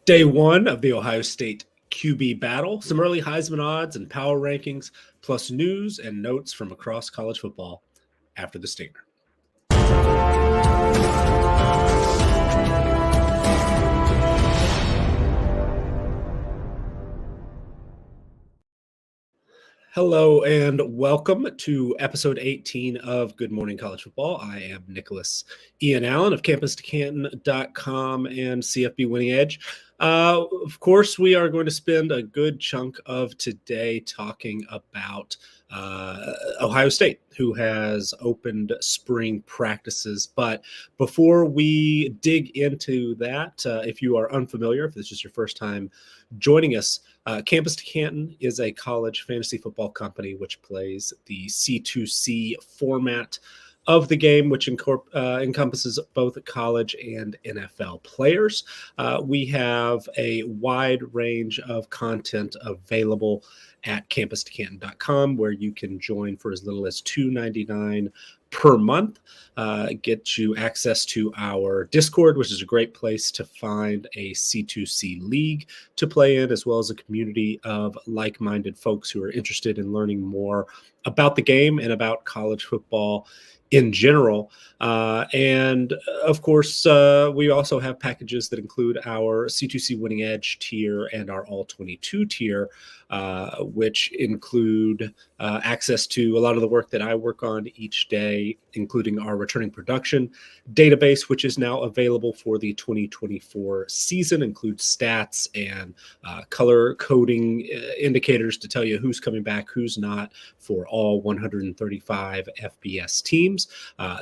Day one of the Ohio State QB battle, some early Heisman odds and power rankings, plus news and notes from across college football after the stinger. Hello and welcome to episode 18 of Good Morning College Football. I am Nicholas Ian Allen of CampusToCanton.com and CFB Winning Edge. Of course, we are going to spend a good chunk of today talking about Ohio State, who has opened spring practices. But before we dig into that, if you are unfamiliar, if this is your first time joining us, Campus to Canton is a college fantasy football company which plays the C2C format of the game, which encompasses both college and NFL players. We have a wide range of content available at CampusToCanton.com, where you can join for as little as $2.99 per month. Get you access to our Discord, which is a great place to find a C2C league to play in, as well as a community of like-minded folks who are interested in learning more about the game and about college football in general. And of course, we also have packages that include our C2C Winning Edge tier and our All 22 tier, which include access to a lot of the work that I work on each day, including our returning production database, which is now available for the 2024 season, includes stats and color coding indicators to tell you who's coming back, who's not, for all 135 FBS teams.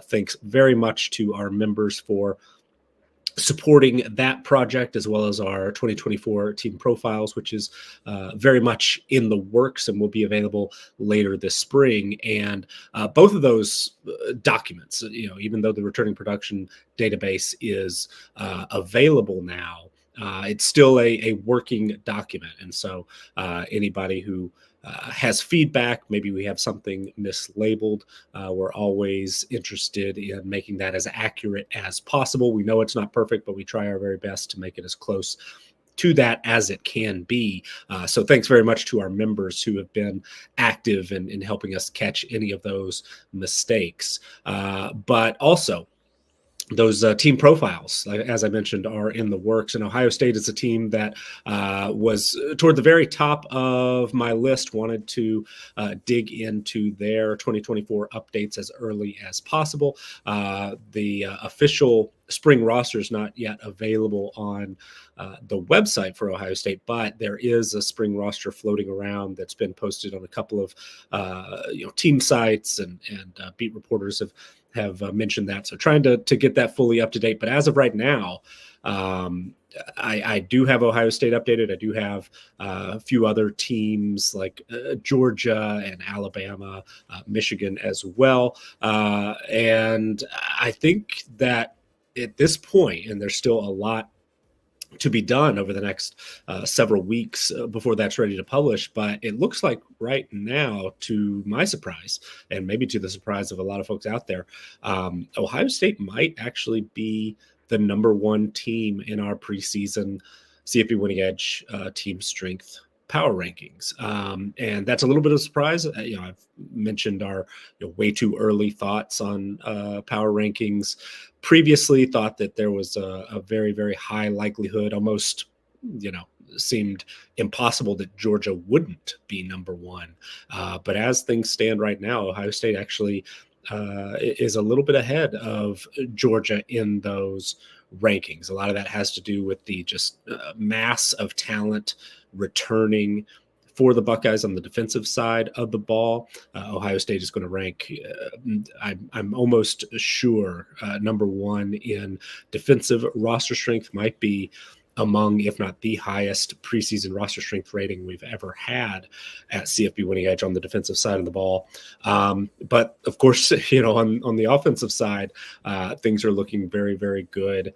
Thanks very much to our members for supporting that project, as well as our 2024 team profiles, which is very much in the works and will be available later this spring. And both of those documents, even though the returning production database is available now, it's still a working document. And so anybody who has feedback, maybe we have something mislabeled, we're always interested in making that as accurate as possible. We know it's not perfect, but we try our very best to make it as close to that as it can be. So thanks very much to our members who have been active in helping us catch any of those mistakes. But also, those team profiles, as I mentioned, are in the works. And Ohio State is a team that was toward the very top of my list, wanted to dig into their 2024 updates as early as possible. The official spring roster is not yet available on the website for Ohio State, but there is a spring roster floating around that's been posted on a couple of team sites, and beat reporters have mentioned that. So trying to get that fully up to date. But as of right now, I do have Ohio State updated. I do have a few other teams like Georgia and Alabama, Michigan as well. And I think that at this point, and there's still a lot to be done over the next several weeks before that's ready to publish. But it looks like right now, to my surprise, and maybe to the surprise of a lot of folks out there, Ohio State might actually be the number one team in our preseason CFB Winning Edge team strength power rankings. And that's a little bit of a surprise. I've mentioned our way too early thoughts on power rankings previously, thought that there was a very, very high likelihood, almost, seemed impossible that Georgia wouldn't be number one. But as things stand right now, Ohio State actually is a little bit ahead of Georgia in those rankings. A lot of that has to do with the just mass of talent returning for the Buckeyes on the defensive side of the ball. Ohio State is going to rank, I'm almost sure, number one in defensive roster strength, might be among, if not the highest preseason roster strength rating we've ever had at CFB Winning Edge on the defensive side of the ball. But of course, on the offensive side, things are looking very, very good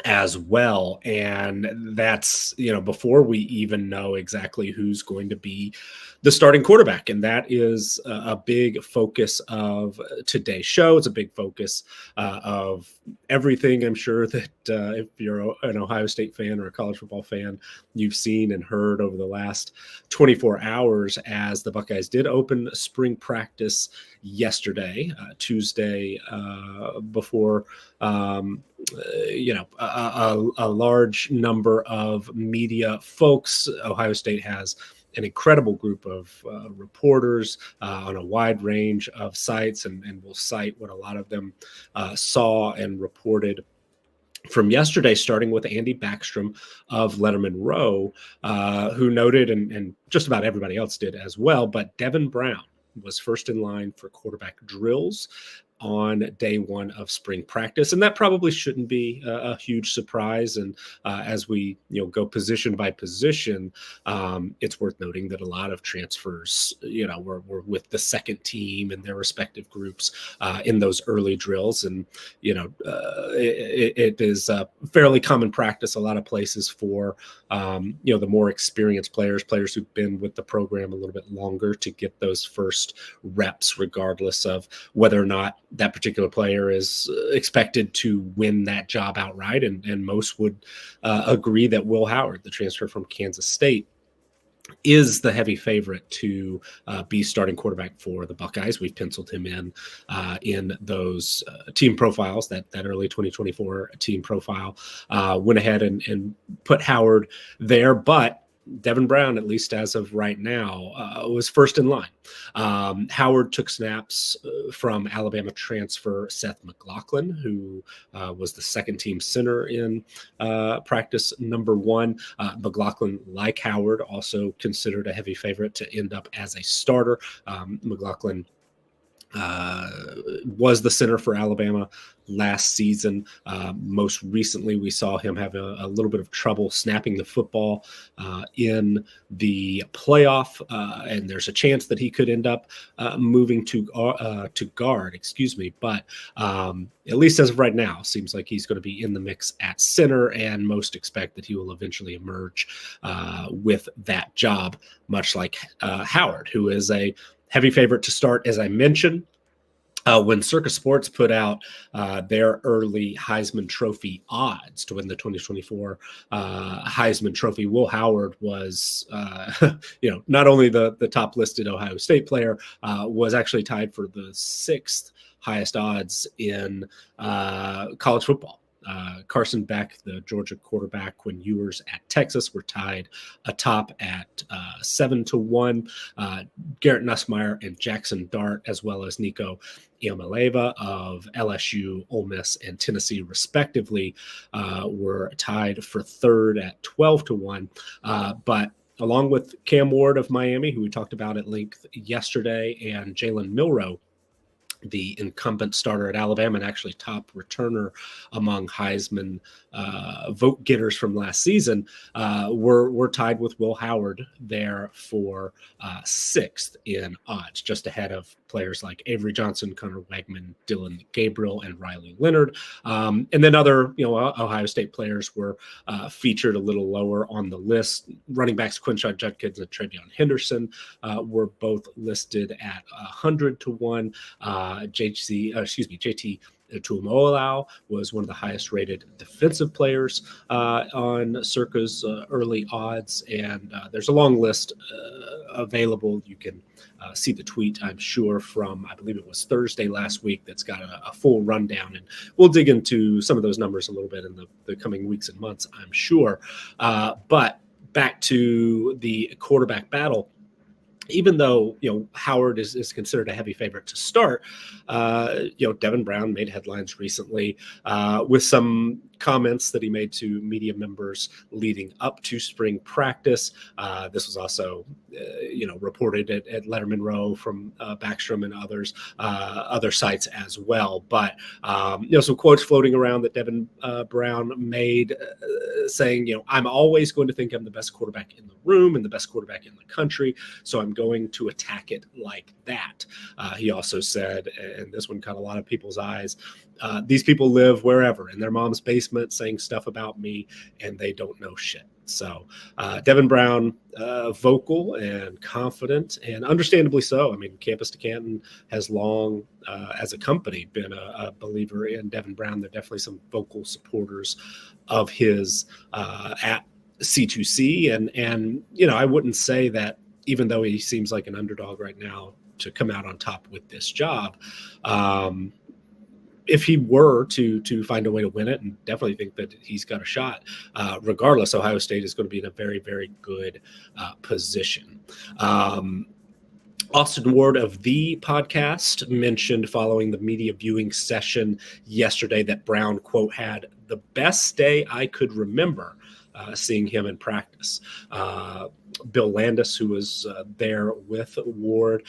as well. And that's, before we even know exactly who's going to be the starting quarterback. And that is a big focus of today's show. It's a big focus of everything. I'm sure that if you're an Ohio State fan or a college football fan, you've seen and heard over the last 24 hours as the Buckeyes did open spring practice yesterday, Tuesday, before a large number of media folks. Ohio State has an incredible group of reporters on a wide range of sites, and we'll cite what a lot of them saw and reported from yesterday, starting with Andy Backstrom of Letterman Row, who noted, and just about everybody else did as well, but Devin Brown was first in line for quarterback drills on day one of spring practice. And that probably shouldn't be a huge surprise. And as we go position by position, it's worth noting that a lot of transfers, were with the second team and their respective groups in those early drills. And, it is a fairly common practice a lot of places for, the more experienced players who've been with the program a little bit longer to get those first reps, regardless of whether or not that particular player is expected to win that job outright. And most would agree that Will Howard, the transfer from Kansas State, is the heavy favorite to be starting quarterback for the Buckeyes. We've penciled him in those team profiles, that early 2024 team profile, went ahead and put Howard there. But Devin Brown, at least as of right now, was first in line. Howard took snaps from Alabama transfer Seth McLaughlin, who was the second team center in practice number one. McLaughlin, like Howard, also considered a heavy favorite to end up as a starter. McLaughlin was the center for Alabama last season. Most recently, we saw him have a little bit of trouble snapping the football in the playoff, and there's a chance that he could end up moving to guard. But at least as of right now, seems like he's going to be in the mix at center, and most expect that he will eventually emerge with that job, much like Howard, who is a heavy favorite to start, as I mentioned. When Circus Sports put out their early Heisman Trophy odds to win the 2024 Heisman Trophy, Will Howard was, not only the top listed Ohio State player, was actually tied for the sixth highest odds in college football. Carson Beck, the Georgia quarterback, when Ewers at Texas were tied atop at 7-1. Garrett Nussmeier and Jackson Dart, as well as Nico Iamaleava of LSU, Ole Miss, and Tennessee, respectively, were tied for third at 12-1. But along with Cam Ward of Miami, who we talked about at length yesterday, and Jalen Milroe, the incumbent starter at Alabama and actually top returner among Heisman vote getters from last season, were tied with Will Howard there for sixth in odds, just ahead of players like Avery Johnson, Connor Wegman, Dylan Gabriel, and Riley Leonard. And then other, Ohio State players were featured a little lower on the list. Running backs Quinshon Judkins and Travion Henderson were both listed at 100-1. JT Tuimoloau was one of the highest rated defensive players on Circa's early odds, and there's a long list available. You can see the tweet, I'm sure, from, I believe it was Thursday last week, that's got a full rundown, and we'll dig into some of those numbers a little bit in the coming weeks and months, I'm sure. But back to the quarterback battle. Even though, Howard is considered a heavy favorite to start, Devin Brown made headlines recently with some comments that he made to media members leading up to spring practice. This was also, reported at Letterman Row from Backstrom and other sites as well. But, some quotes floating around that Devin Brown made saying, I'm always going to think I'm the best quarterback in the room and the best quarterback in the country. So I'm going to attack it like that. He also said, and this one caught a lot of people's eyes, these people live wherever in their mom's basement saying stuff about me, and they don't know shit. So Devin Brown, vocal and confident, and understandably so. I mean, Campus to Canton has long, as a company, been a believer in Devin Brown. There are definitely some vocal supporters of his at C2C. And I wouldn't say that, even though he seems like an underdog right now to come out on top with this job, if he were to find a way to win it, and definitely think that he's got a shot, regardless, Ohio State is going to be in a very, very good position. Austin Ward of the podcast mentioned following the media viewing session yesterday that Brown, quote, had the best day I could remember seeing him in practice. Bill Landis, who was there with Ward,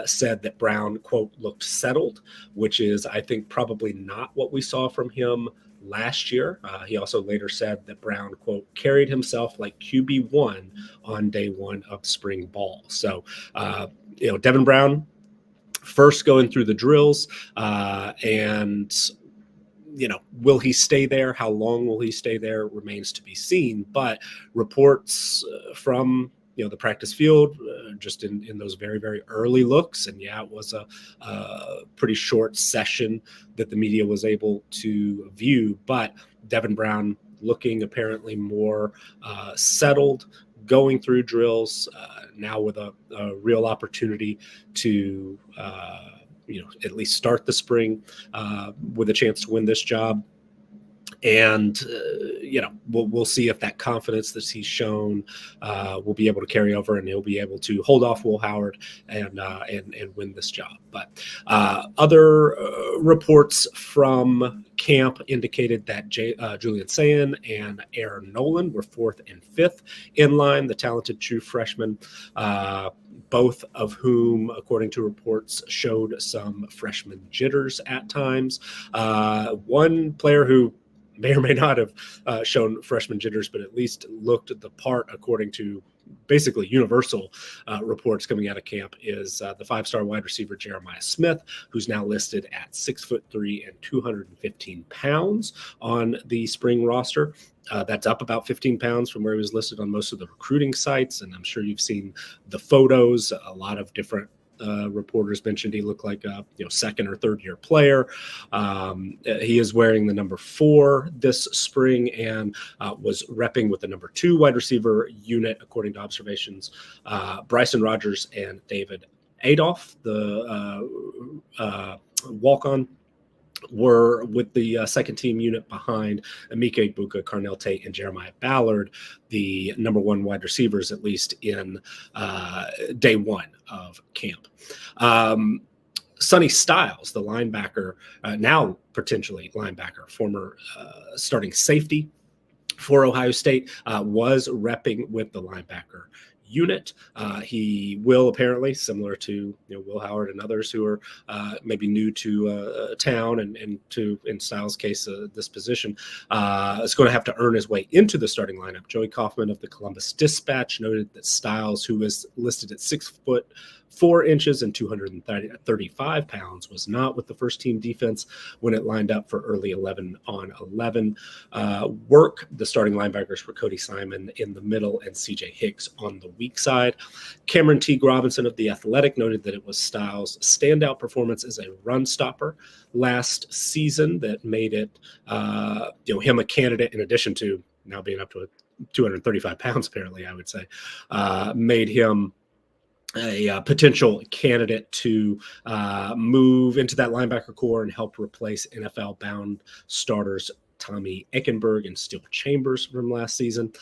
said that Brown, quote, looked settled, which is, I think, probably not what we saw from him last year. He also later said that Brown, quote, carried himself like QB1 on day one of spring ball. So, Devin Brown first going through the drills, and will he stay there? How long will he stay there? Remains to be seen. But reports from the practice field, just in those very, very early looks, and it was a pretty short session that the media was able to view. But Devin Brown looking apparently more settled, going through drills, now with a real opportunity to at least start the spring with a chance to win this job. And, we'll see if that confidence that he's shown will be able to carry over, and he'll be able to hold off Will Howard and win this job. But other reports from camp indicated that Julian Sayin and Aaron Nolan were 4th and 5th in line, the talented true freshmen, both of whom, according to reports, showed some freshman jitters at times. One player who may or may not have shown freshman jitters, but at least looked the part, according to basically universal reports coming out of camp, is the 5-star wide receiver Jeremiah Smith, who's now listed at 6'3" and 215 pounds on the spring roster. That's up about 15 pounds from where he was listed on most of the recruiting sites, and I'm sure you've seen the photos. A lot of different reporters mentioned he looked like a second or third year player. He is wearing the number 4 this spring, and was repping with the number 2 wide receiver unit, according to observations. Bryson Rogers and David Adolph, the walk-on, were with the second team unit behind Emeka Egbuka, Carnell Tate, and Jeremiah Ballard, the number 1 wide receivers, at least in day one of camp. Sonny Styles, the linebacker, now potentially linebacker, former starting safety for Ohio State, was repping with the linebacker unit. He will apparently, similar to Will Howard and others who are maybe new to town and to, in Styles' case, this position, is going to have to earn his way into the starting lineup. Joey Kaufman of the Columbus Dispatch noted that Styles, who was listed at 6'4" and 235 pounds, was not with the first team defense when it lined up for early 11-on-11 work. The starting linebackers were Cody Simon in the middle and CJ Hicks on the weak side. Cameron Teague Robinson of The Athletic noted that it was Styles' standout performance as a run stopper last season that made it him a candidate, in addition to now being up to 235 pounds, apparently, I would say, made him a potential candidate to move into that linebacker core and help replace NFL-bound starters Tommy Eckenberg and Steele Chambers from last season.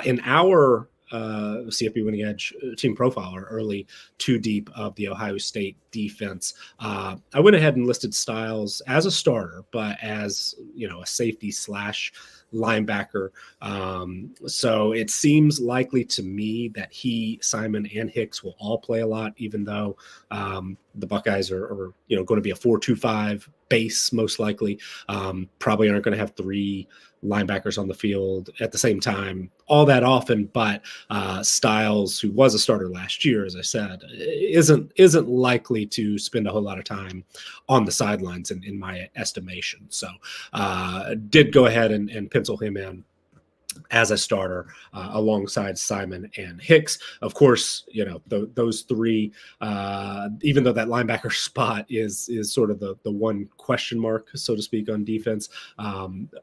In our CFB Winning Edge team profile, or early 2 deep of the Ohio State defense, I went ahead and listed Styles as a starter, but as a safety / linebacker. So it seems likely to me that Simon, and Hicks will all play a lot, even though the Buckeyes are going to be a 4-2-5 base, most likely. Probably aren't going to have three linebackers on the field at the same time all that often, but Styles, who was a starter last year, as I said, isn't likely to spend a whole lot of time on the sidelines in my estimation. So did go ahead and pencil him in as a starter alongside Simon and Hicks. Of course, those three, even though that linebacker spot is sort of the one question mark, so to speak, on defense,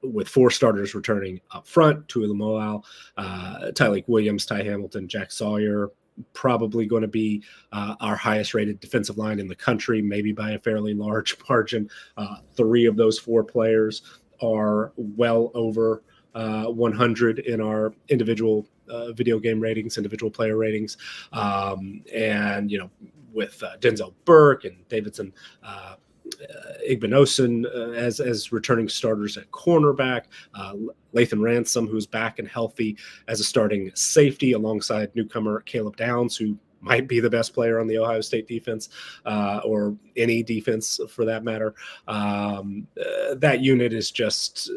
with four starters returning up front, Tuilamoau, Tyleik Williams, Ty Hamilton, Jack Sawyer, probably going to be our highest rated defensive line in the country, maybe by a fairly large margin. Three of those four players are well over 100 in our individual video game ratings, individual player ratings. And, with Denzel Burke and Davidson Igbinosun as returning starters at cornerback, Lathan Ransom, who's back and healthy as a starting safety alongside newcomer Caleb Downs, who might be the best player on the Ohio State defense, or any defense for that matter. That unit is just,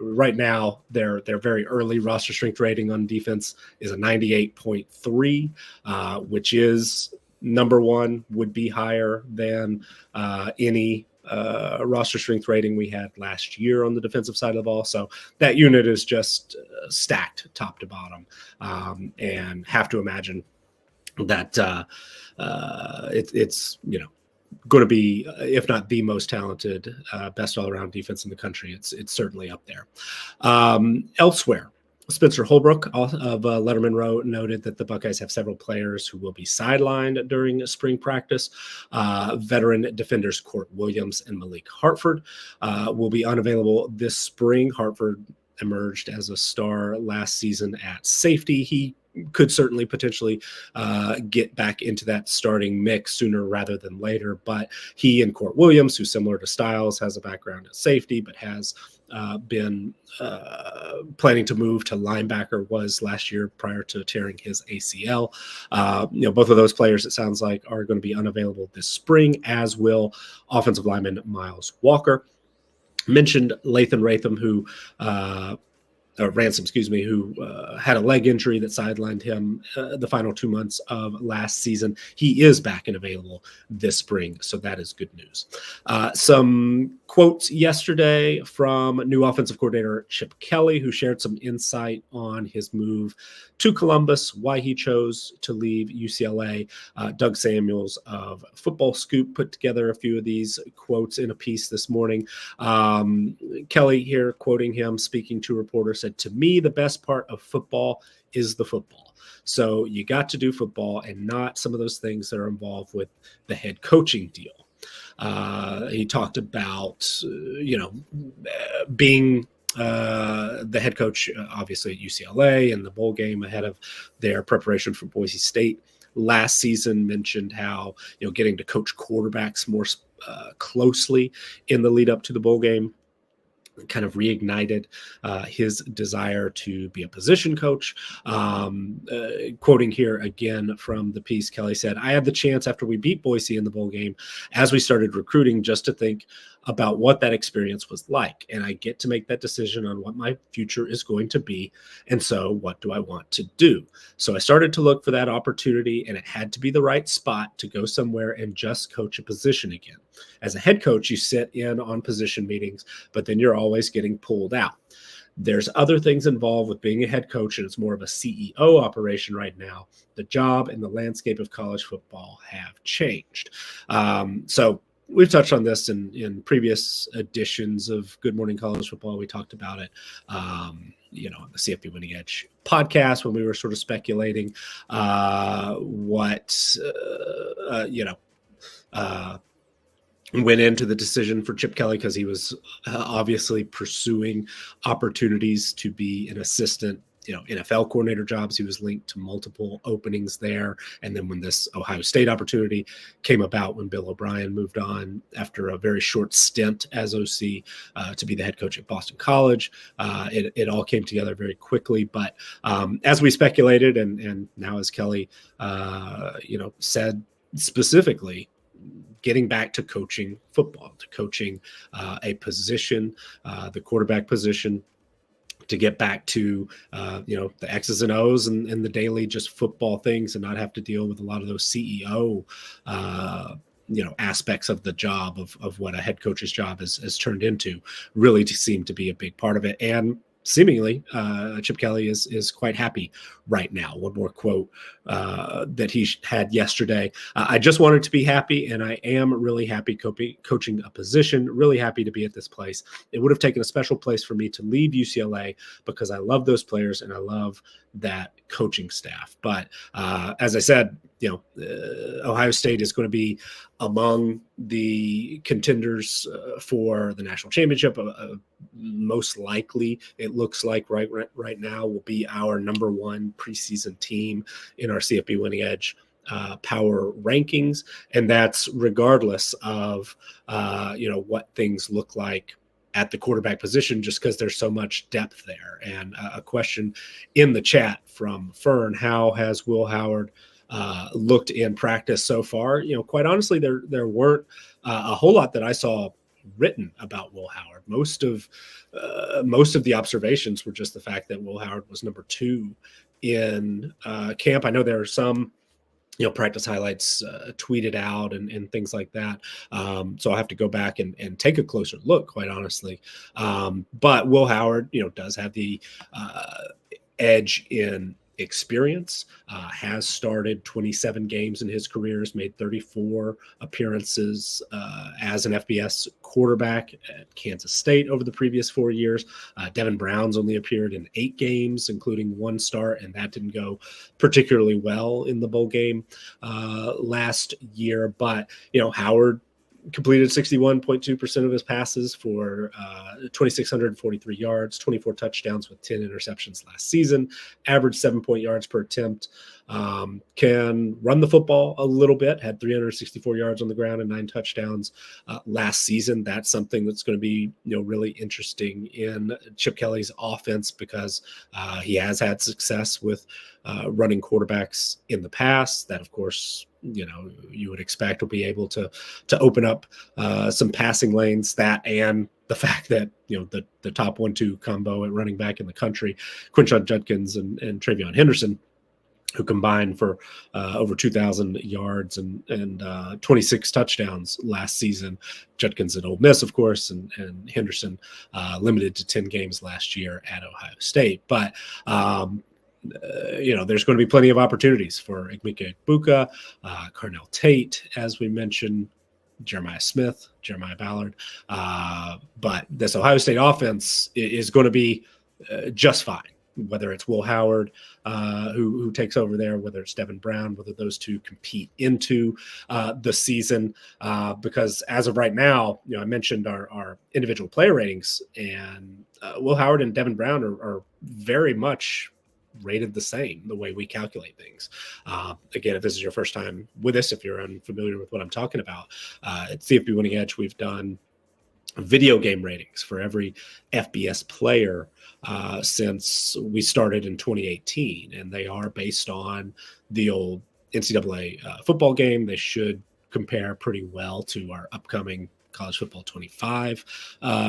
right now, their very early roster strength rating on defense is a 98.3, which is number one, would be higher than any roster strength rating we had last year on the defensive side of the ball. So that unit is just stacked top to bottom, and have to imagine that it's going to be, if not the most talented, best all-around defense in the country. It's certainly up there. Elsewhere, Spencer Holbrook of Letterman Row noted that the Buckeyes have several players who will be sidelined during spring practice. Veteran defenders Court Williams and Malik Hartford will be unavailable this spring. Hartford emerged as a star last season at safety. He could certainly potentially get back into that starting mix sooner rather than later, but he and Court Williams, who's similar to Styles, has a background at safety, but has been planning to move to linebacker, was last year prior to tearing his ACL. Both of those players, it sounds like, are going to be unavailable this spring, as will offensive lineman Miles Walker. Mentioned Lathan Ransom, who had a leg injury that sidelined him the final 2 months of last season. He is back and available this spring, so that is good news. Some quotes yesterday from new offensive coordinator Chip Kelly, who shared some insight on his move to Columbus, why he chose to leave UCLA. Doug Samuels of Football Scoop put together a few of these quotes in a piece this morning. Kelly here, quoting him, speaking to reporters, said, "To me, the best part of football is the football. So you got to do football and not some of those things that are involved with the head coaching deal." He talked about, being the head coach, obviously at UCLA, and the bowl game ahead of their preparation for Boise State last season. Mentioned how, getting to coach quarterbacks more closely in the lead up to the bowl game kind of reignited his desire to be a position coach. Quoting here again from the piece, Kelly said, "I had the chance after we beat Boise in the bowl game, as we started recruiting, just to think about what that experience was like. And I get to make that decision on what my future is going to be. And so what do I want to do? So I started to look for that opportunity, and it had to be the right spot to go somewhere and just coach a position again. As a head coach, you sit in on position meetings, but then you're always getting pulled out. There's other things involved with being a head coach, and it's more of a CEO operation right now. The job and the landscape of college football have changed." So we've touched on this in previous editions of Good Morning College Football. We talked about it, on the CFB Winning Edge podcast when we were sort of speculating what went into the decision for Chip Kelly, because he was obviously pursuing opportunities to be an assistant NFL coordinator jobs. He was linked to multiple openings there. And then when this Ohio State opportunity came about, when Bill O'Brien moved on after a very short stint as OC to be the head coach at Boston College, it all came together very quickly. But as we speculated, and now as Kelly, said specifically, getting back to coaching football, to coaching a position, the quarterback position, to get back to, the X's and O's and the daily just football things, and not have to deal with a lot of those CEO, aspects of the job of what a head coach's job has turned into, really seem to be a big part of it. And seemingly, Chip Kelly is quite happy right now. One more quote that he had yesterday. I just wanted to be happy, and I am really happy coaching a position, really happy to be at this place. It would have taken a special place for me to leave UCLA because I love those players and I love that coaching staff. But as I said, Ohio State is going to be among the contenders for the national championship. Most likely, it looks like right now will be our number one preseason team in our CFB Winning Edge power rankings, and that's regardless of what things look like at the quarterback position, just because there's so much depth there. And a question in the chat from Fern: how has Will Howard looked in practice so far? Quite honestly, there weren't a whole lot that I saw written about Will Howard. Most of the observations were just the fact that Will Howard was number 2 in camp. I know there are some practice highlights tweeted out and things like that. So I'll have to go back and take a closer look, quite honestly. But Will Howard, does have the edge in experience, has started 27 games in his career, has made 34 appearances as an FBS quarterback at Kansas State over the previous 4 years. Devin Brown's only appeared in 8 games, including 1 start, and that didn't go particularly well in the bowl game last year. But, Howard completed 61.2% of his passes for 2,643 yards, 24 touchdowns with 10 interceptions last season, averaged 7 yards per attempt, can run the football a little bit, had 364 yards on the ground and 9 touchdowns last season. That's something that's going to be, really interesting in Chip Kelly's offense, because he has had success with running quarterbacks in the past. That, of course, you would expect will be able to open up some passing lanes. That, and the fact that the top 1-2 combo at running back in the country, Quinshon Judkins and Travion Henderson, who combined for over 2,000 yards and 26 touchdowns last season. Judkins at Ole Miss, of course, and Henderson limited to 10 games last year at Ohio State. But there's going to be plenty of opportunities for Igmike Egbuka, Carnell Tate, as we mentioned, Jeremiah Smith, Jeremiah Ballard. But this Ohio State offense is going to be just fine, whether it's Will Howard who takes over there, whether it's Devin Brown, whether those two compete into the season. Because as of right now, I mentioned our individual player ratings, and Will Howard and Devin Brown are very much rated the same, the way we calculate things. Again, if this is your first time with us, if you're unfamiliar with what I'm talking about, at CFB Winning Edge, we've done video game ratings for every FBS player since we started in 2018, and they are based on the old NCAA football game. They should compare pretty well to our upcoming College Football 25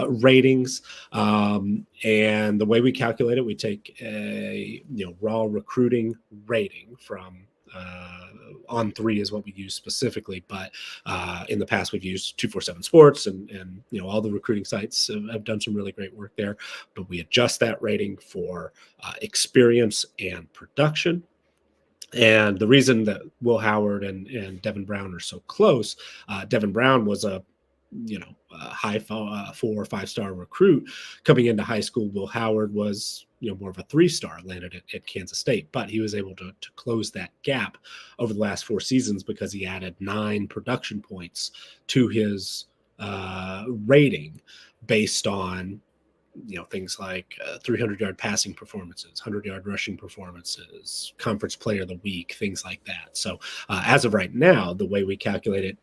ratings. And the way we calculate it, we take a raw recruiting rating from On3 is what we use specifically, but in the past we've used 247 Sports and all the recruiting sites have done some really great work there. But we adjust that rating for experience and production. And the reason that Will Howard and Devin Brown are so close, Devin Brown was a high 4 or 5-star recruit coming into high school. Will Howard was more of a 3-star, landed at Kansas State, but he was able to close that gap over the last 4 seasons because he added 9 production points to his rating based on things like 300-yard passing performances, 100-yard rushing performances, conference player of the week, things like that. So as of right now, the way we calculate it,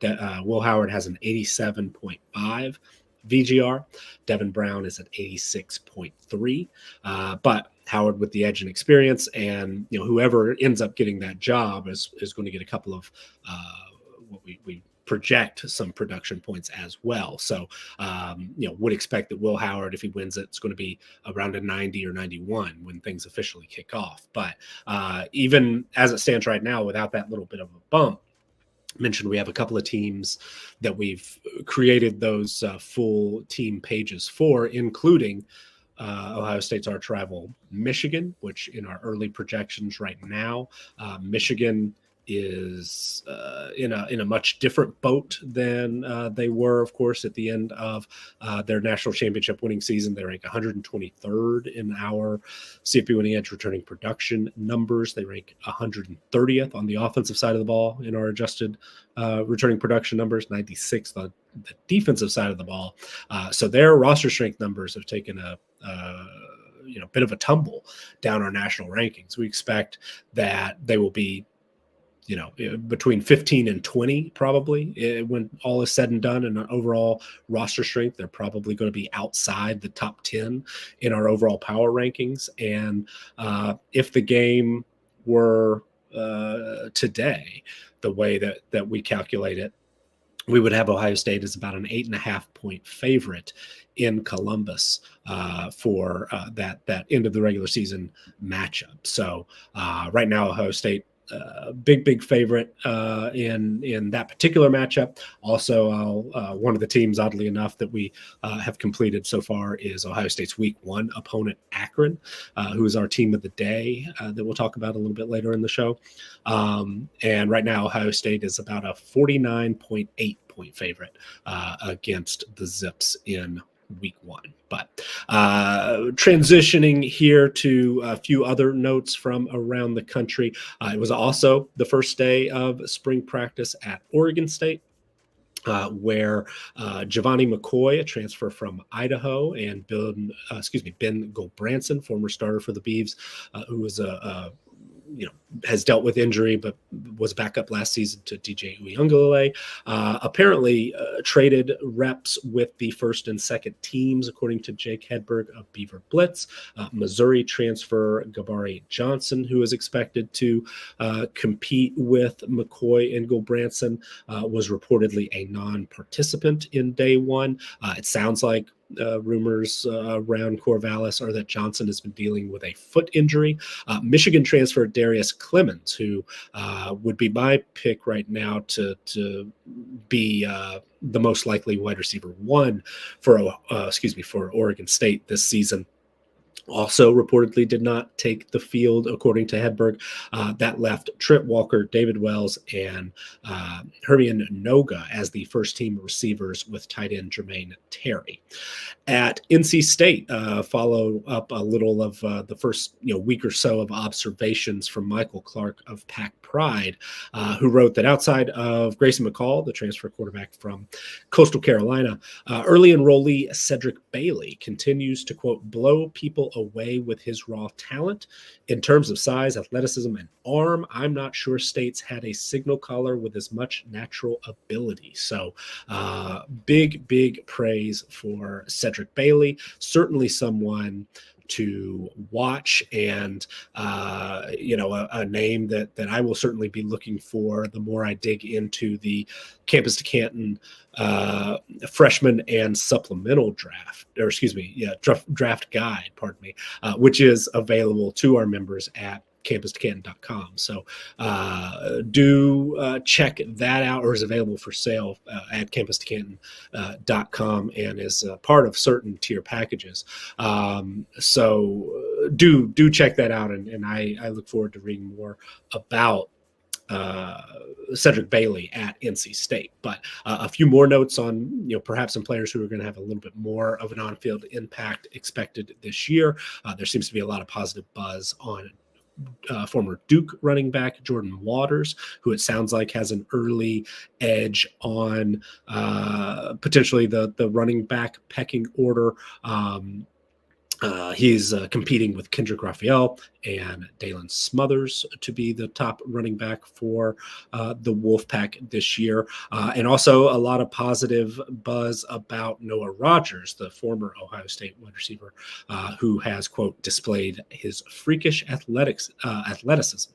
Will Howard has an 87.5 VGR. Devin Brown is at 86.3. But Howard with the edge and experience, and whoever ends up getting that job is going to get a couple of what we project some production points as well. So, would expect that Will Howard, if he wins it, it's going to be around a 90 or 91 when things officially kick off. But even as it stands right now, without that little bit of a bump, mentioned we have a couple of teams that we've created those full team pages for, including Ohio State's arch rival Michigan, which in our early projections right now, Michigan is in a much different boat than they were, of course, at the end of their national championship winning season. They rank 123rd in our CFB Winning Edge returning production numbers. They rank 130th on the offensive side of the ball in our adjusted returning production numbers, 96th on the defensive side of the ball. So their roster strength numbers have taken a bit of a tumble down our national rankings. We expect that they will be between 15 and 20, probably, when all is said and done. And overall roster strength, they're probably going to be outside the top 10 in our overall power rankings. And if the game were today, the way that we calculate it, we would have Ohio State as about an 8.5 point favorite in Columbus for that end of the regular season matchup. So right now, Ohio State, big favorite in that particular matchup. Also, one of the teams, oddly enough, that we have completed so far is Ohio State's Week 1 opponent, Akron, who is our team of the day that we'll talk about a little bit later in the show. And right now, Ohio State is about a 49.8 point favorite against the Zips in Week 1. But transitioning here to a few other notes from around the country. It was also the first day of spring practice at Oregon State, where Giovanni McCoy, a transfer from Idaho, and Ben Gulbranson, former starter for the Beavs, who was has dealt with injury, but was back up last season to DJ Uiagalelei, apparently traded reps with the first and second teams, according to Jake Hedberg of Beaver Blitz. Missouri transfer Gabari Johnson, who is expected to compete with McCoy and Gulbranson, was reportedly a non-participant in day one. It sounds like rumors around Corvallis are that Johnson has been dealing with a foot injury. Michigan transfer Darius Clemens, who would be my pick right now to be the most likely wide receiver 1 for Oregon State this season, also reportedly did not take the field, according to Hedberg. That left Trent Walker, David Wells, and Hermione Noga as the first-team receivers, with tight end Jermaine Terry. At NC State, follow up a little of the first week or so of observations from Michael Clark of Pack Pride, who wrote that outside of Grayson McCall, the transfer quarterback from Coastal Carolina, early enrollee Cedric Bailey continues to, quote, blow people away with his raw talent. In terms of size, athleticism, and arm, I'm not sure State's had a signal caller with as much natural ability. So big praise for Cedric Bailey. Certainly someone to watch, and a name that I will certainly be looking for the more I dig into the Campus to Canton freshman and supplemental draft guide, which is available to our members at campus2canton.com. So do check that out, or is available for sale at campus2canton.com and is part of certain tier packages. So do check that out, and I look forward to reading more about Cedric Bailey at NC State. But a few more notes on perhaps some players who are going to have a little bit more of an on-field impact expected this year. There seems to be a lot of positive buzz on former Duke running back Jordan Waters, who it sounds like has an early edge on potentially the running back pecking order. He's competing with Kendrick Raphael and Dalen Smothers to be the top running back for the Wolfpack this year. And also a lot of positive buzz about Noah Rogers, the former Ohio State wide receiver, who has, quote, displayed his freakish athleticism,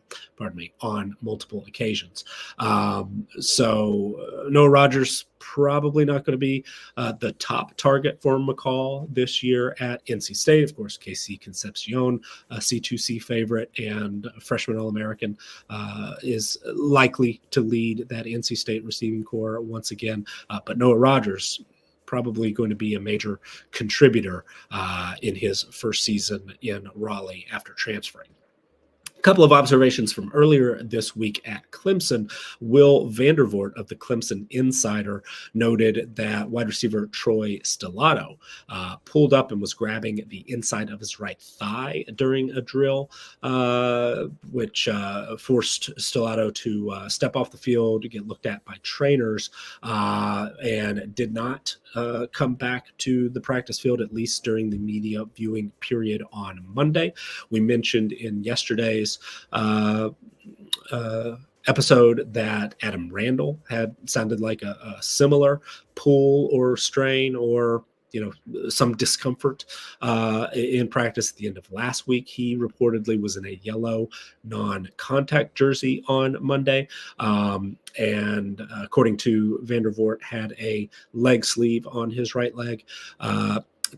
on multiple occasions. So Noah Rogers probably not going to be the top target for McCall this year at NC State. Of course, KC Concepcion, a C2C favorite and a freshman All-American, is likely to lead that NC State receiving corps once again. But Noah Rogers probably going to be a major contributor in his first season in Raleigh after transferring. A couple of observations from earlier this week at Clemson. Will Vandervoort of the Clemson Insider noted that wide receiver Troy Stellato pulled up and was grabbing the inside of his right thigh during a drill, which forced Stellato to step off the field to get looked at by trainers, and did not come back to the practice field, at least during the media viewing period on Monday. We mentioned in yesterday's episode that Adam Randall had sounded like a similar pull or strain or some discomfort in practice at the end of last week. He reportedly was in a yellow non-contact jersey on Monday. And according to Vandervoort, had a leg sleeve on his right leg.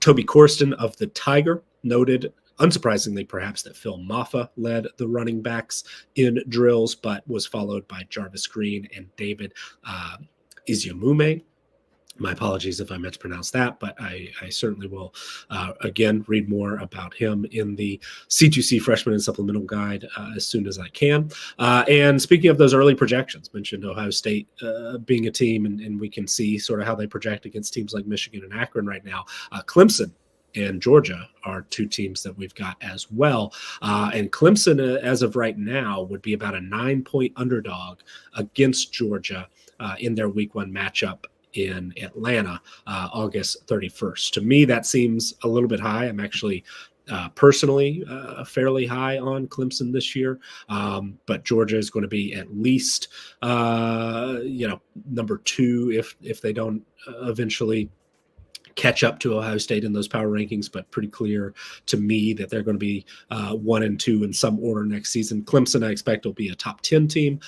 Toby Corsten of the Tiger noted, unsurprisingly perhaps, that Phil Maffa led the running backs in drills, but was followed by Jarvis Green and David Iziamume. My apologies if I mispronounce that, but I certainly will, again, read more about him in the C2C Freshman and Supplemental Guide as soon as I can. And speaking of those early projections, mentioned Ohio State being a team, and we can see sort of how they project against teams like Michigan and Akron right now. Clemson and Georgia are two teams that we've got as well. And Clemson, as of right now, would be about a 9-point underdog against Georgia in their week one matchup in Atlanta, August 31st. To me, that seems a little bit high. I'm actually personally fairly high on Clemson this year, but Georgia is going to be at least, number two if they don't eventually catch up to Ohio State in those power rankings, but pretty clear to me that they're going to be 1 and 2 in some order next season. Clemson, I expect, will be a top 10 team,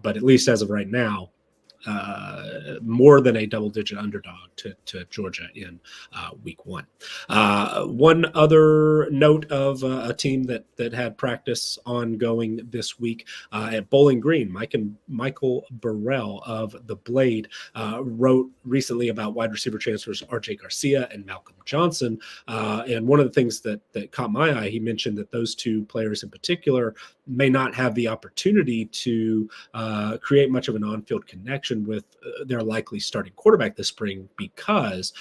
but at least as of right now, more than a double-digit underdog to Georgia in week one. One other note of a team that had practice ongoing this week at Bowling Green, Michael Burrell of The Blade wrote recently about wide receiver transfers R.J. Garcia and Malcolm Johnson. And one of the things that caught my eye, he mentioned that those two players in particular may not have the opportunity to create much of an on-field connection with their likely starting quarterback this spring because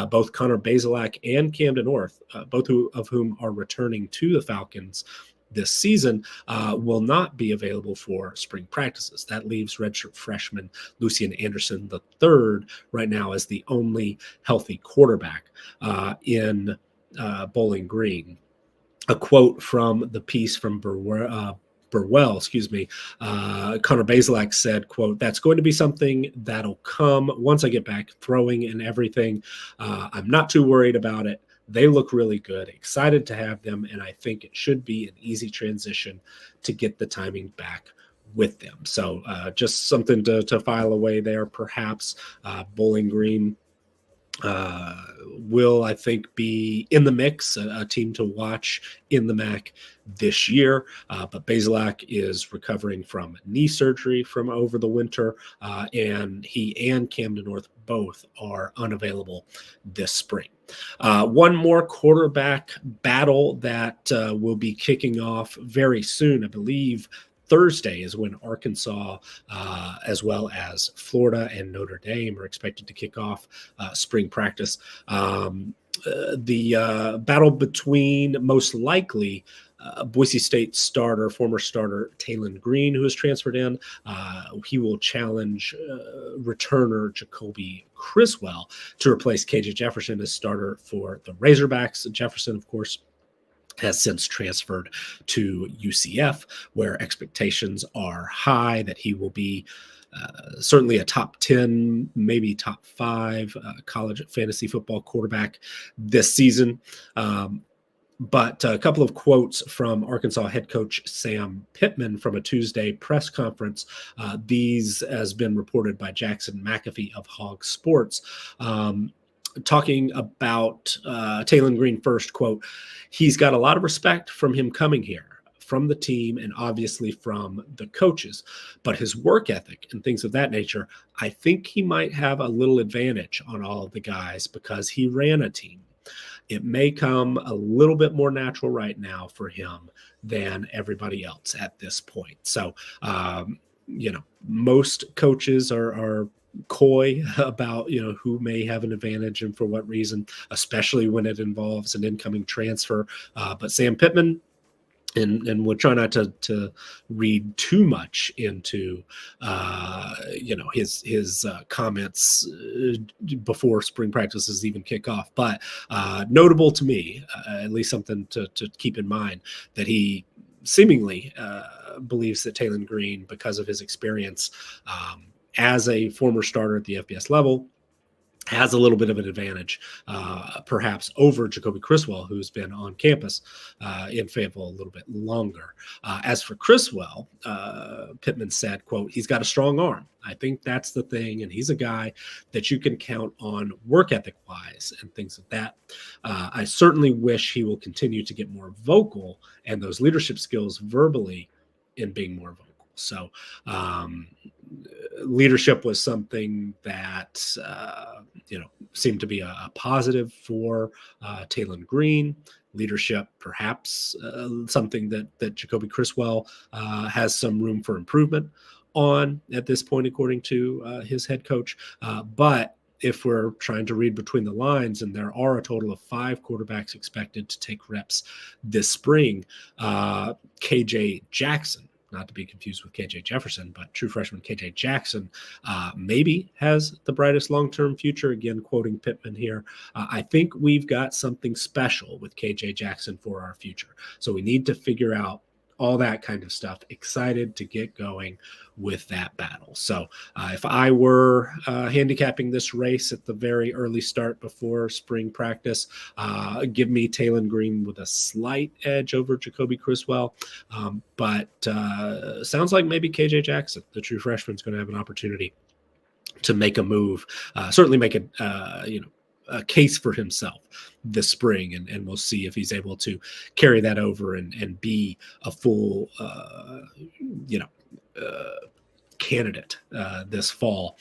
both Connor Bazelak and Camden North, both of whom are returning to the Falcons this season, will not be available for spring practices. That leaves redshirt freshman Lucian Anderson III right now as the only healthy quarterback in Bowling Green. A quote from the piece from Burwell, Connor Bazelak said, quote, "That's going to be something that'll come once I get back throwing and everything. I'm not too worried about it. They look really good, excited to have them, and I think it should be an easy transition to get the timing back with them." So just something to file away there, perhaps. Bowling Green will, I think, be in the mix, a team to watch in the MAC this year. But Bazelak is recovering from knee surgery from over the winter, and he and Camden North both are unavailable this spring. One more quarterback battle that will be kicking off very soon, I believe. Thursday is when Arkansas, as well as Florida and Notre Dame, are expected to kick off spring practice. The battle between, most likely, Boise State former starter Talon Green, who has transferred in. He will challenge returner Jacoby Criswell to replace KJ Jefferson as starter for the Razorbacks. Jefferson, of course, has since transferred to UCF, where expectations are high that he will be certainly a top 10, maybe top 5 college fantasy football quarterback this season. But a couple of quotes from Arkansas head coach Sam Pittman from a Tuesday press conference. These has been reported by Jackson McAfee of Hog Sports. Talking about Taylen Green first, quote, he's got a lot of respect from him coming here, from the team, and obviously from the coaches. But his work ethic and things of that nature, I think he might have a little advantage on all of the guys because he ran a team. It may come a little bit more natural right now for him than everybody else at this point. So, most coaches are coy about, who may have an advantage and for what reason, especially when it involves an incoming transfer. But Sam Pittman, and we'll try not to read too much into, his comments before spring practices even kick off. But notable to me, at least something to keep in mind, that he seemingly believes that Taylen Green, because of his experience as a former starter at the FBS level, has a little bit of an advantage, perhaps over Jacoby Criswell, who's been on campus in Fayetteville a little bit longer. As for Criswell, Pittman said, quote, he's got a strong arm. I think that's the thing, and he's a guy that you can count on work ethic-wise and things like that. I certainly wish he will continue to get more vocal and those leadership skills verbally in being more vocal. So leadership was something that, seemed to be a positive for Taylen Green. Leadership, perhaps something that Jacoby Criswell has some room for improvement on at this point, according to his head coach. But if we're trying to read between the lines, and there are a total of 5 quarterbacks expected to take reps this spring, KJ Jackson, not to be confused with KJ Jefferson, but true freshman KJ Jackson maybe has the brightest long-term future. Again, quoting Pittman here, I think we've got something special with KJ Jackson for our future. So we need to figure out all that kind of stuff. Excited to get going with that battle. So if I were handicapping this race at the very early start before spring practice, give me Taylen Green with a slight edge over Jacoby Criswell. But sounds like maybe KJ Jackson, the true freshman, is going to have an opportunity to make a move, certainly make a case for himself this spring, and we'll see if he's able to carry that over and be a full, candidate this fall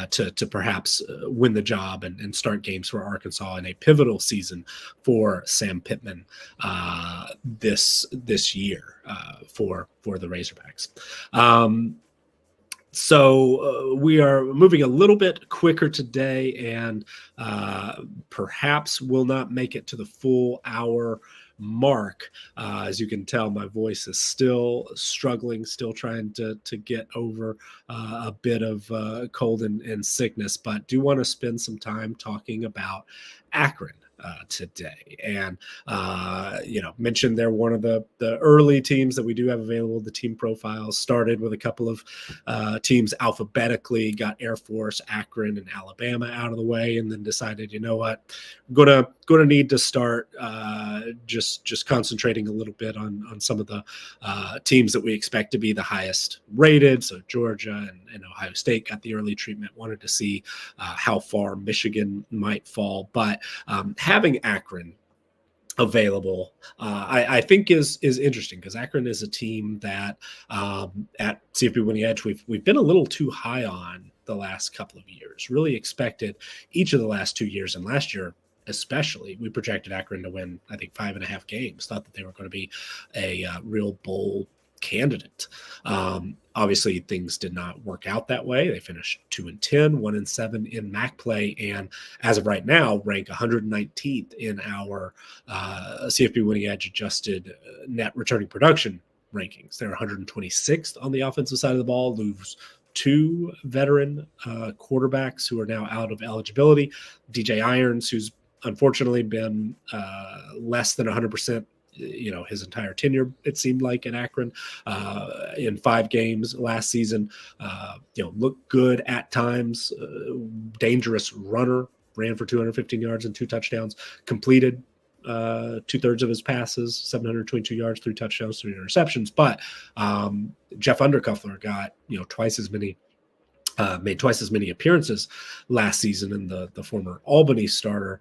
to perhaps win the job and start games for Arkansas in a pivotal season for Sam Pittman this year for the Razorbacks. So we are moving a little bit quicker today, and perhaps will not make it to the full hour mark. As you can tell, my voice is still struggling, still trying to get over a bit of cold and sickness, but do want to spend some time talking about Akron today. And, mentioned they're one of the early teams that we do have available. The team profiles started with a couple of teams alphabetically, got Air Force, Akron, and Alabama out of the way, and then decided, you know what, going to need to start just concentrating a little bit on some of the teams that we expect to be the highest rated. So Georgia and Ohio State got the early treatment. Wanted to see how far Michigan might fall, but having Akron available, I think is interesting, because Akron is a team that at CFB Winning Edge we've been a little too high on the last couple of years. Really expected each of the last 2 years, and last year especially, we projected Akron to win, I think, 5.5 games. Thought that they were going to be a real bowl candidate. Obviously, things did not work out that way. They finished 2-10, 1-7 in MAC play, and as of right now, rank 119th in our CFB Winning Edge adjusted net returning production rankings. They're 126th on the offensive side of the ball, lose 2 veteran quarterbacks who are now out of eligibility. DJ Irons, who's unfortunately been less than 100% his entire tenure, it seemed like, in Akron. In 5 games last season, looked good at times, dangerous runner, ran for 215 yards and 2 touchdowns, completed 2/3 of his passes, 722 yards, 3 touchdowns, 3 interceptions. But Jeff Undercuffler got made twice as many appearances last season, and the former Albany starter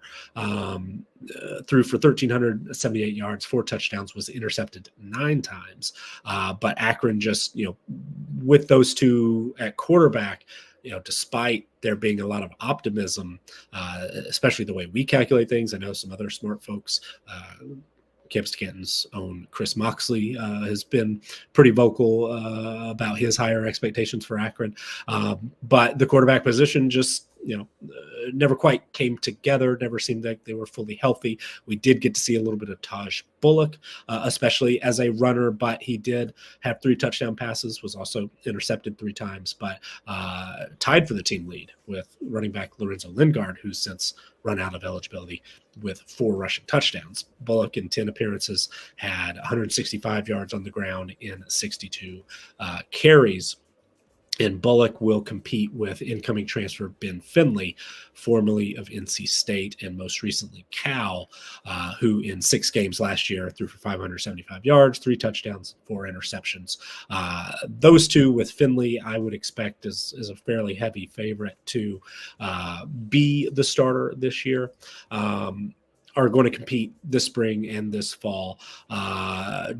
threw for 1,378 yards, 4 touchdowns, was intercepted 9 times. But Akron just, with those two at quarterback, despite there being a lot of optimism, especially the way we calculate things, I know some other smart folks, Campus to Canton's own Chris Moxley has been pretty vocal about his higher expectations for Akron. But the quarterback position just, never quite came together, never seemed like they were fully healthy. We did get to see a little bit of Taj Bullock, especially as a runner, but he did have 3 touchdown passes, was also intercepted 3 times, but tied for the team lead with running back Lorenzo Lingard, who's since run out of eligibility with 4 rushing touchdowns. Bullock in 10 appearances had 165 yards on the ground in 62 carries. And Bullock will compete with incoming transfer Ben Finley, formerly of NC State and most recently Cal, who in 6 games last year threw for 575 yards, 3 touchdowns, 4 interceptions. Those two with Finley, I would expect is a fairly heavy favorite to be the starter this year. Are going to compete this spring and this fall.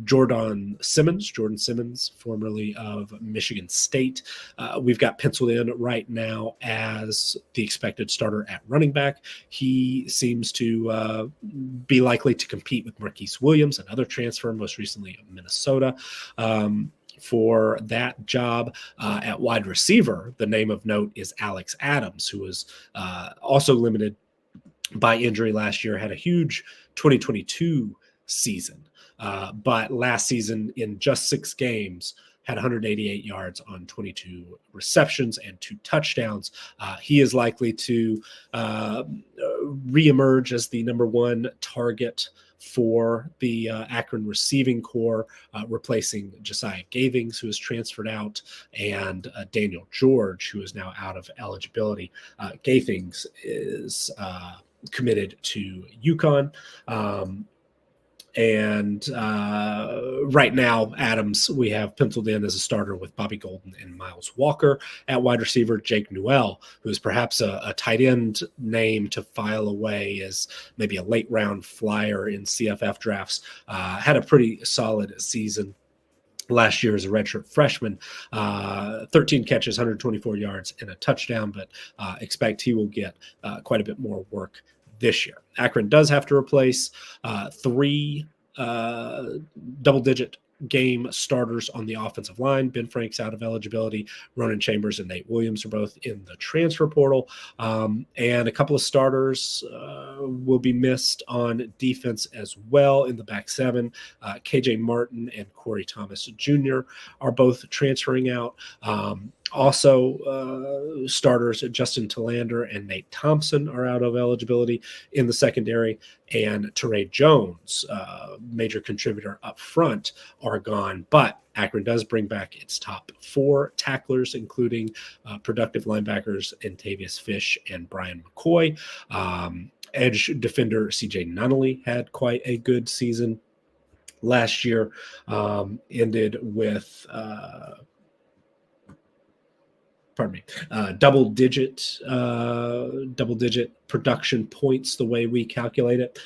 Jordan Simmons, formerly of Michigan State, we've got penciled in right now as the expected starter at running back. He seems to be likely to compete with Marquise Williams, another transfer, most recently of Minnesota. For that job at wide receiver, the name of note is Alex Adams, who was also limited by injury last year, had a huge 2022 season. But last season, in just 6 games, had 188 yards on 22 receptions and 2 touchdowns. He is likely to reemerge as the number 1 target for the Akron receiving core, replacing Josiah Gavings, who is transferred out, and Daniel George, who is now out of eligibility. Gavings is committed to UConn. And right now, Adams, we have penciled in as a starter with Bobby Golden and Miles Walker. At wide receiver, Jake Newell, who is perhaps a tight end name to file away as maybe a late round flyer in CFF drafts, had a pretty solid season last year as a redshirt freshman. 13 catches, 124 yards, and a touchdown, but expect he will get quite a bit more work this year. Akron does have to replace 3 double-digit game starters on the offensive line. Ben Frank's out of eligibility. Ronan Chambers and Nate Williams are both in the transfer portal. And a couple of starters will be missed on defense as well in the back 7. KJ Martin and Corey Thomas Jr. are both transferring out. Also, starters Justin Talander and Nate Thompson are out of eligibility in the secondary, and Teray Jones, major contributor up front, are gone. But Akron does bring back its top 4 tacklers, including productive linebackers Antavius Fish and Brian McCoy. Edge defender CJ Nunnally had quite a good season last year, ended with double-digit production points the way we calculate it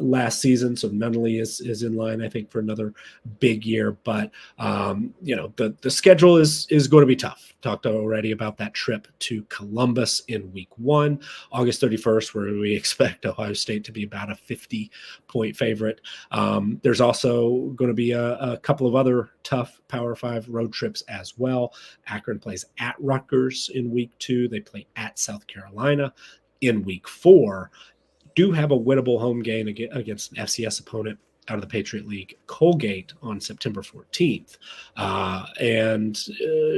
last season. So Nunnally is in line, I think, for another big year. But the schedule is going to be tough. Talked already about that trip to Columbus in week 1, August 31st, where we expect Ohio State to be about a 50-point favorite. There's also going to be a couple of other tough Power 5 road trips as well. Akron plays at Rutgers in week 2. They play at South Carolina in week 4. Do have a winnable home game against an FCS opponent out of the Patriot League, Colgate, on September 14th. And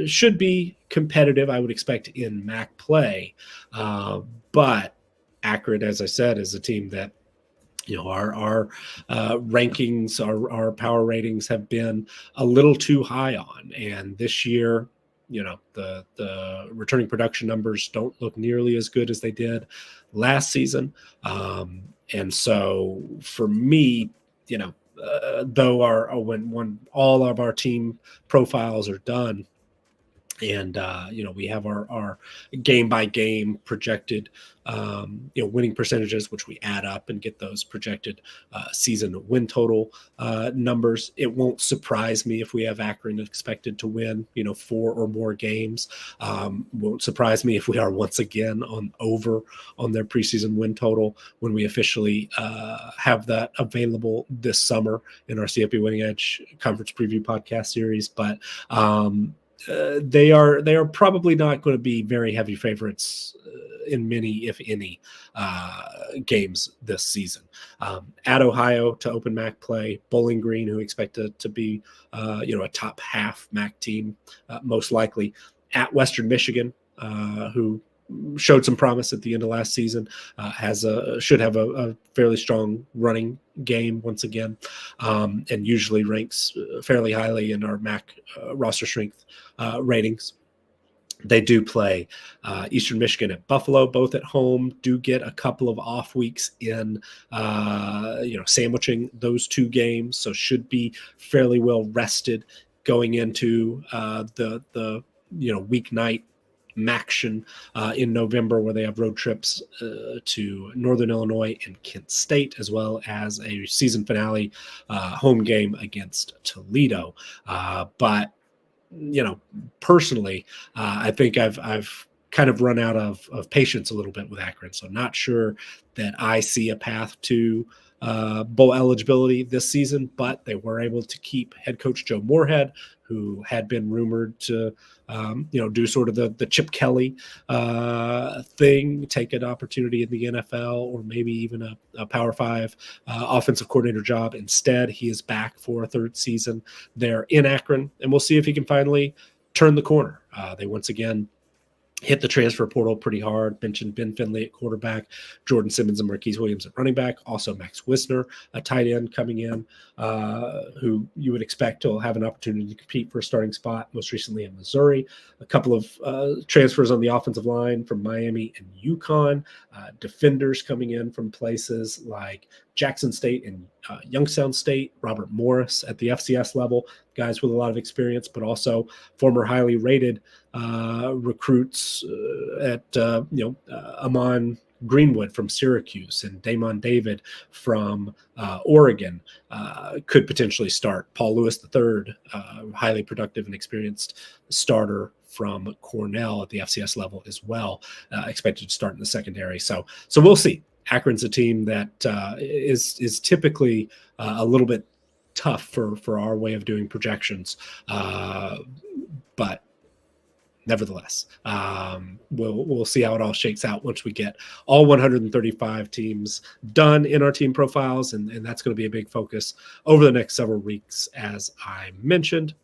should be competitive, I would expect, in MAC play. But Akron, as I said, is a team that Our rankings, our power ratings have been a little too high on, and this year, the returning production numbers don't look nearly as good as they did last season. And so for me, though when all of our team profiles are done, and we have our game by game projected winning percentages, which we add up and get those projected season win total numbers. It won't surprise me if we have Akron expected to win 4 or more games. Won't surprise me if we are once again over on their preseason win total when we officially have that available this summer in our CFB Winning Edge conference preview podcast series. But they are probably not going to be very heavy favorites in many, if any, games this season. At Ohio to open MAC play, Bowling Green, who expect to be a top half MAC team, most likely. At Western Michigan, who showed some promise at the end of last season, should have a fairly strong running game once again, and usually ranks fairly highly in our MAC roster strength ratings. They do play Eastern Michigan at Buffalo, both at home, do get a couple of off weeks in, sandwiching those 2 games. So should be fairly well rested going into the weeknight Maction in November, where they have road trips to Northern Illinois and Kent State, as well as a season finale home game against Toledo. But personally, I think I've kind of run out of patience a little bit with Akron, so not sure that I see a path to bowl eligibility this season. But they were able to keep head coach Joe Moorhead, who had been rumored to do sort of the Chip Kelly thing, take an opportunity in the NFL or maybe even a Power 5 offensive coordinator job. Instead, he is back for a 3rd season there in Akron, and we'll see if he can finally turn the corner. They once again hit the transfer portal pretty hard. Mentioned Ben Finley at quarterback, Jordan Simmons and Marquise Williams at running back. Also Max Wisner, a tight end coming in, who you would expect will have an opportunity to compete for a starting spot, most recently in Missouri. A couple of transfers on the offensive line from Miami and UConn. Defenders coming in from places like Jackson State and Youngstown State. Robert Morris at the FCS level, guys with a lot of experience, but also former highly rated recruits at Amon Greenwood from Syracuse and Damon David from Oregon could potentially start. Paul Lewis III, highly productive and experienced starter from Cornell at the FCS level as well, expected to start in the secondary. So we'll see. Akron's a team that is typically a little bit tough for our way of doing projections, but nevertheless, we'll see how it all shakes out once we get all 135 teams done in our team profiles, and that's going to be a big focus over the next several weeks, as I mentioned.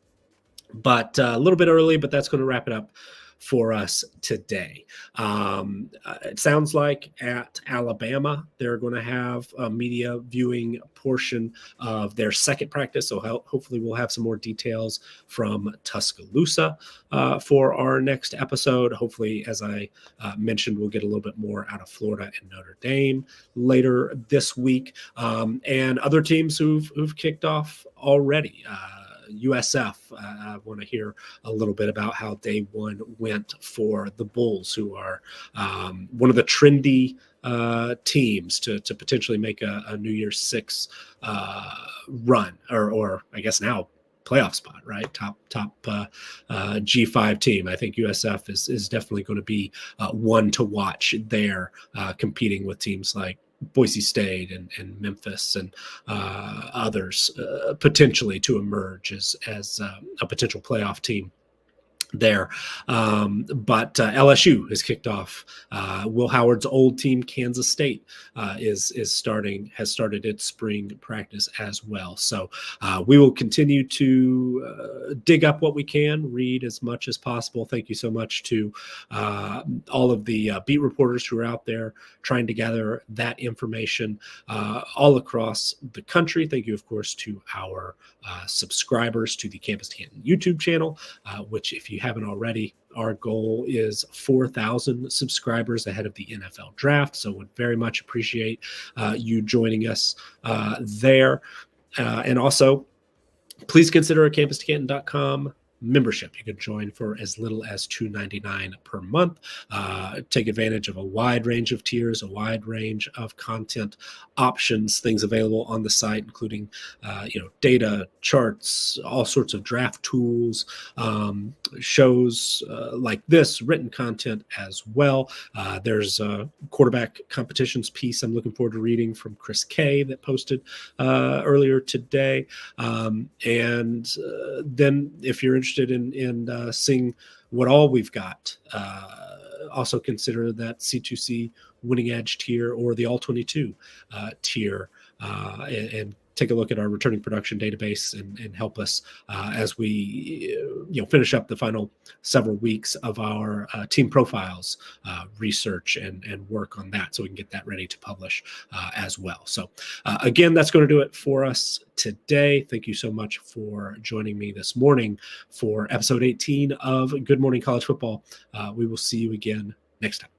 But a little bit early, but that's going to wrap it up for us today. It sounds like at Alabama, they're going to have a media viewing portion of their second practice. So hopefully we'll have some more details from Tuscaloosa for our next episode. Hopefully, as I mentioned, we'll get a little bit more out of Florida and Notre Dame later this week. And other teams who've kicked off already. USF, I want to hear a little bit about how day one went for the Bulls, who are one of the trendy teams to potentially make a New Year's Six run, or I guess now playoff spot, right? Top G5 team. I think USF is definitely going to be one to watch there, competing with teams like Boise State and Memphis and others potentially to emerge as a potential playoff team there. But LSU has kicked off. Will Howard's old team, Kansas State, has started its spring practice as well. So we will continue to dig up what we can, read as much as possible. Thank you so much to all of the beat reporters who are out there trying to gather that information all across the country. Thank you, of course, to our subscribers to the Campus to Canton YouTube channel, which, if you haven't already, our goal is 4,000 subscribers ahead of the NFL draft. So would very much appreciate you joining us there. And also, please consider a CampusToCanton.com membership. You can join for as little as $2.99 per month. Take advantage of a wide range of tiers, a wide range of content options, things available on the site, including data, charts, all sorts of draft tools, shows like this, written content as well. There's a quarterback competitions piece I'm looking forward to reading from Chris K that posted earlier today. And then if you're interested in seeing what all we've got, also consider that C2C Winning Edge tier or the All 22 tier, and take a look at our returning production database and help us as we finish up the final several weeks of our team profiles research and work on that, so we can get that ready to publish as well. So again, that's going to do it for us today. Thank you so much for joining me this morning for episode 18 of Good Morning College Football. We will see you again next time.